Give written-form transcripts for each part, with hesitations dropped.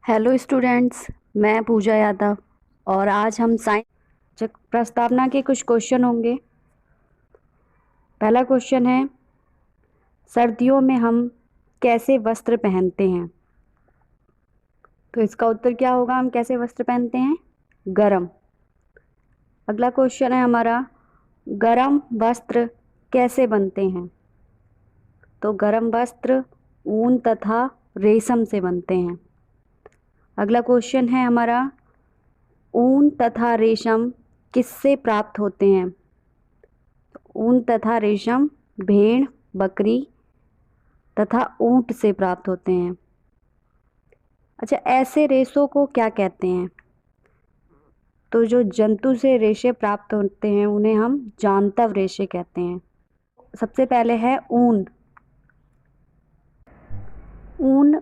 Hello students, मैं पूजा यादव और आज हम साइंस प्रस्तावना के कुछ क्वेश्चन होंगे। पहला क्वेश्चन है, सर्दियों में हम कैसे वस्त्र पहनते हैं? तो इसका उत्तर क्या होगा? हम कैसे वस्त्र पहनते हैं? गरम। अगला क्वेश्चन है हमारा, गरम वस्त्र कैसे बनते हैं? तो गरम वस्त्र ऊन तथा रेशम से बनते हैं। अगला क्वेश्चन है हमारा, ऊन तथा रेशम किससे प्राप्त होते हैं? ऊन तथा रेशम भेड़, बकरी तथा ऊंट से प्राप्त होते हैं। अच्छा, ऐसे रेशों को क्या कहते हैं? तो जो जंतु से रेशे प्राप्त होते हैं उन्हें हम जांतव रेशे कहते हैं। सबसे पहले है ऊन। ऊन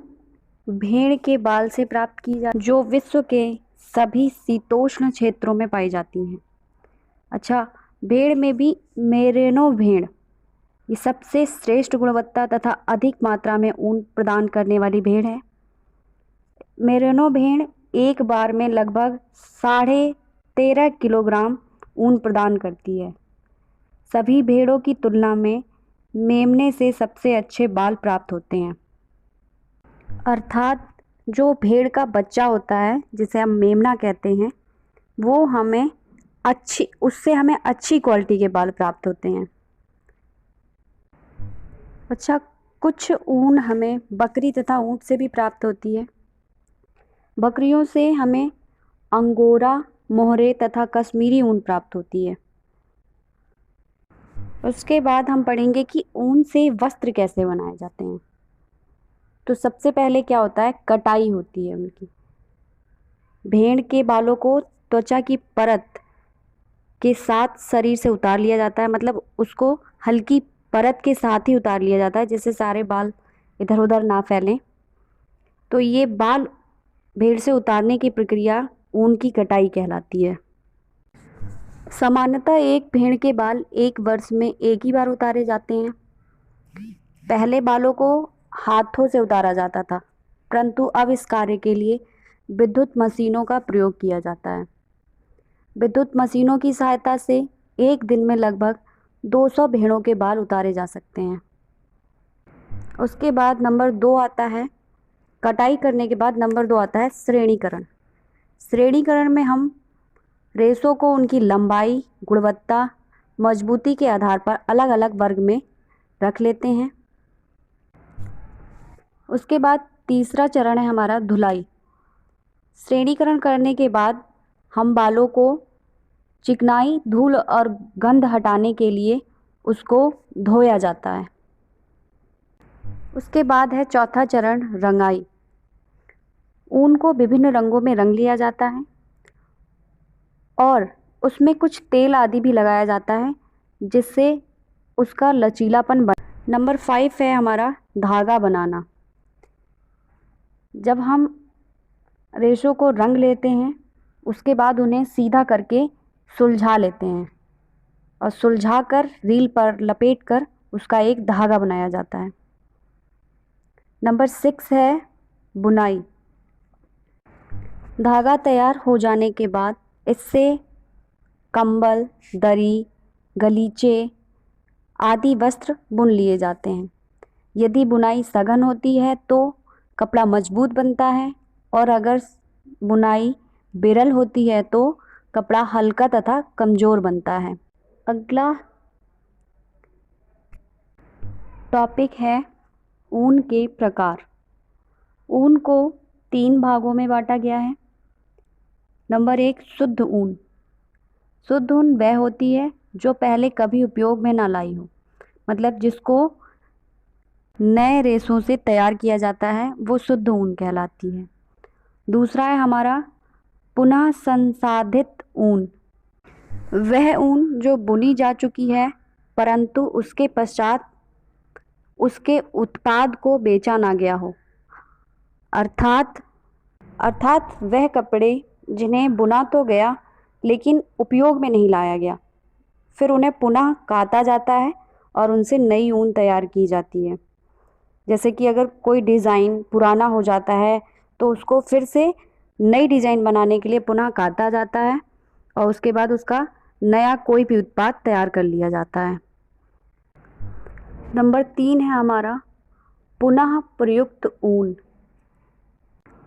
भेड़ के बाल से प्राप्त की जा जो विश्व के सभी शीतोष्ण क्षेत्रों में पाई जाती हैं। अच्छा, भेड़ में भी मेरिनो भेड़ ये सबसे श्रेष्ठ गुणवत्ता तथा अधिक मात्रा में ऊन प्रदान करने वाली भेड़ है। मेरिनो भेड़ एक बार में लगभग 13.5 किलोग्राम ऊन प्रदान करती है। सभी भेड़ों की तुलना में मेमने से सबसे अच्छे बाल प्राप्त होते हैं। अर्थात जो भेड़ का बच्चा होता है जिसे हम मेमना कहते हैं, वो उससे हमें अच्छी क्वालिटी के बाल प्राप्त होते हैं। अच्छा, कुछ ऊन हमें बकरी तथा ऊंट से भी प्राप्त होती है। बकरियों से हमें अंगोरा, मोहरे तथा कश्मीरी ऊन प्राप्त होती है। उसके बाद हम पढ़ेंगे कि ऊन से वस्त्र कैसे बनाए जाते हैं। तो सबसे पहले क्या होता है? कटाई होती है उनकी। भेड़ के बालों को त्वचा की परत के साथ शरीर से उतार लिया जाता है, मतलब उसको हल्की परत के साथ ही उतार लिया जाता है जिससे सारे बाल इधर उधर ना फैलें। तो ये बाल भेड़ से उतारने की प्रक्रिया ऊन की कटाई कहलाती है। सामान्यतः एक भेड़ के बाल एक वर्ष में एक ही बार उतारे जाते हैं। पहले बालों को हाथों से उतारा जाता था, परंतु अब इस कार्य के लिए विद्युत मशीनों का प्रयोग किया जाता है। विद्युत मशीनों की सहायता से एक दिन में लगभग 200 भेड़ों के बाल उतारे जा सकते हैं। उसके बाद नंबर 2 आता है, कटाई करने के बाद नंबर 2 आता है श्रेणीकरण। श्रेणीकरण में हम रेशों को उनकी लंबाई, गुणवत्ता, मजबूती के आधार पर अलग अलग वर्ग में रख लेते हैं। उसके बाद तीसरा चरण है हमारा धुलाई। श्रेणीकरण करने के बाद हम बालों को चिकनाई, धूल और गंध हटाने के लिए उसको धोया जाता है। उसके बाद है चौथा चरण रंगाई। ऊन को विभिन्न रंगों में रंग लिया जाता है और उसमें कुछ तेल आदि भी लगाया जाता है जिससे उसका लचीलापन बन। नंबर 5 है हमारा धागा बनाना। जब हम रेशों को रंग लेते हैं उसके बाद उन्हें सीधा करके सुलझा लेते हैं और सुलझा कर रील पर लपेट कर उसका एक धागा बनाया जाता है। नंबर 6 है बुनाई। धागा तैयार हो जाने के बाद इससे कंबल, दरी, गलीचे आदि वस्त्र बुन लिए जाते हैं। यदि बुनाई सघन होती है तो कपड़ा मजबूत बनता है और अगर बुनाई विरल होती है तो कपड़ा हल्का तथा कमज़ोर बनता है। अगला टॉपिक है ऊन के प्रकार। ऊन को 3 भागों में बांटा गया है। नंबर 1 शुद्ध ऊन। शुद्ध ऊन वह होती है जो पहले कभी उपयोग में ना लाई हो, मतलब जिसको नए रेशों से तैयार किया जाता है, वो शुद्ध ऊन कहलाती है। दूसरा है हमारा पुनः संसाधित ऊन। वह ऊन जो बुनी जा चुकी है परंतु उसके पश्चात उसके उत्पाद को बेचा ना गया हो, अर्थात वह कपड़े जिन्हें बुना तो गया लेकिन उपयोग में नहीं लाया गया, फिर उन्हें पुनः काता जाता है और उनसे नई ऊन तैयार की जाती है। जैसे कि अगर कोई डिज़ाइन पुराना हो जाता है तो उसको फिर से नई डिज़ाइन बनाने के लिए पुनः काटा जाता है और उसके बाद उसका नया कोई भी उत्पाद तैयार कर लिया जाता है। नंबर 3 है हमारा पुनः प्रयुक्त ऊन।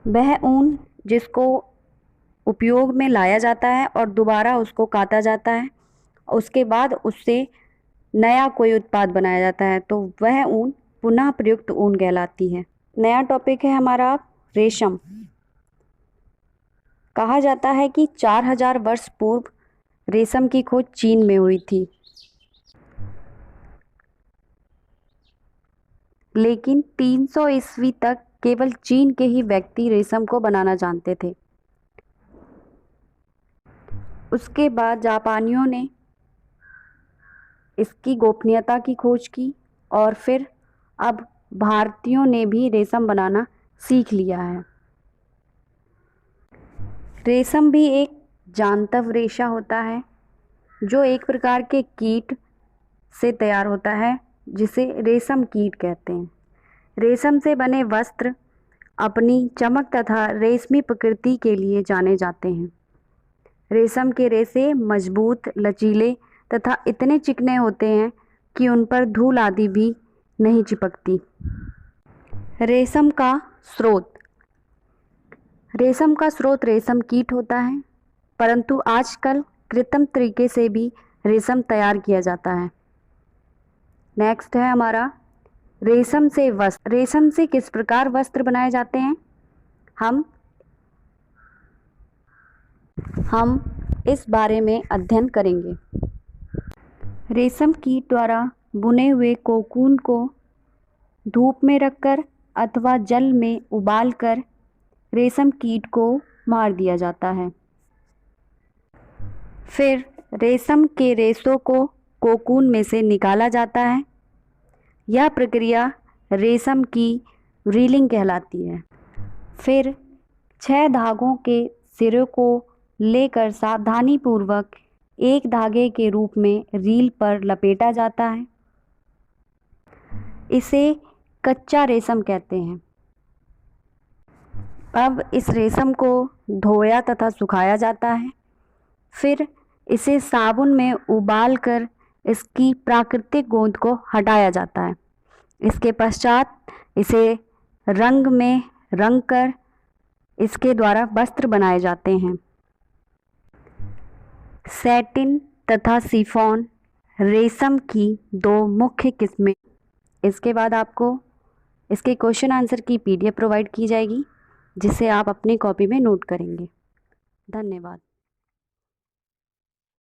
वह ऊन जिसको उपयोग में लाया जाता है और दोबारा उसको काटा जाता है, उसके बाद उससे नया कोई उत्पाद बनाया जाता है, तो वह ऊन पुनः प्रयुक्त ऊन कहलाती है। नया टॉपिक है हमारा रेशम। कहा जाता है कि 4000 वर्ष पूर्व रेशम की खोज चीन में हुई थी, लेकिन 300 ईस्वी तक केवल चीन के ही व्यक्ति रेशम को बनाना जानते थे। उसके बाद जापानियों ने इसकी गोपनीयता की खोज की और फिर अब भारतीयों ने भी रेशम बनाना सीख लिया है। रेशम भी एक जांतव रेशा होता है जो एक प्रकार के कीट से तैयार होता है, जिसे रेशम कीट कहते हैं। रेशम से बने वस्त्र अपनी चमक तथा रेशमी प्रकृति के लिए जाने जाते हैं। रेशम के रेशे मजबूत, लचीले तथा इतने चिकने होते हैं कि उन पर धूल आदि भी नहीं चिपकती। रेशम का स्रोत। रेशम का स्रोत रेशम कीट होता है, परंतु आजकल कृत्रिम तरीके से भी रेशम तैयार किया जाता है। नेक्स्ट है हमारा रेशम से वस्त्र। रेशम से किस प्रकार वस्त्र बनाए जाते हैं, हम इस बारे में अध्ययन करेंगे। रेशम कीट द्वारा बुने हुए कोकून को धूप में रखकर अथवा जल में उबालकर रेशम कीट को मार दिया जाता है। फिर रेशम के रेशों को कोकून में से निकाला जाता है। यह प्रक्रिया रेशम की रीलिंग कहलाती है। फिर 6 धागों के सिरों को लेकर सावधानीपूर्वक एक धागे के रूप में रील पर लपेटा जाता है। इसे कच्चा रेशम कहते हैं। अब इस रेशम को धोया तथा सुखाया जाता है। फिर इसे साबुन में उबालकर इसकी प्राकृतिक गोंद को हटाया जाता है। इसके पश्चात इसे रंग में रंग कर इसके द्वारा वस्त्र बनाए जाते हैं। सैटिन तथा शिफॉन रेशम की 2 मुख्य किस्में। इसके बाद आपको इसके क्वेश्चन आंसर की PDF प्रोवाइड की जाएगी, जिसे आप अपनी कॉपी में नोट करेंगे। धन्यवाद।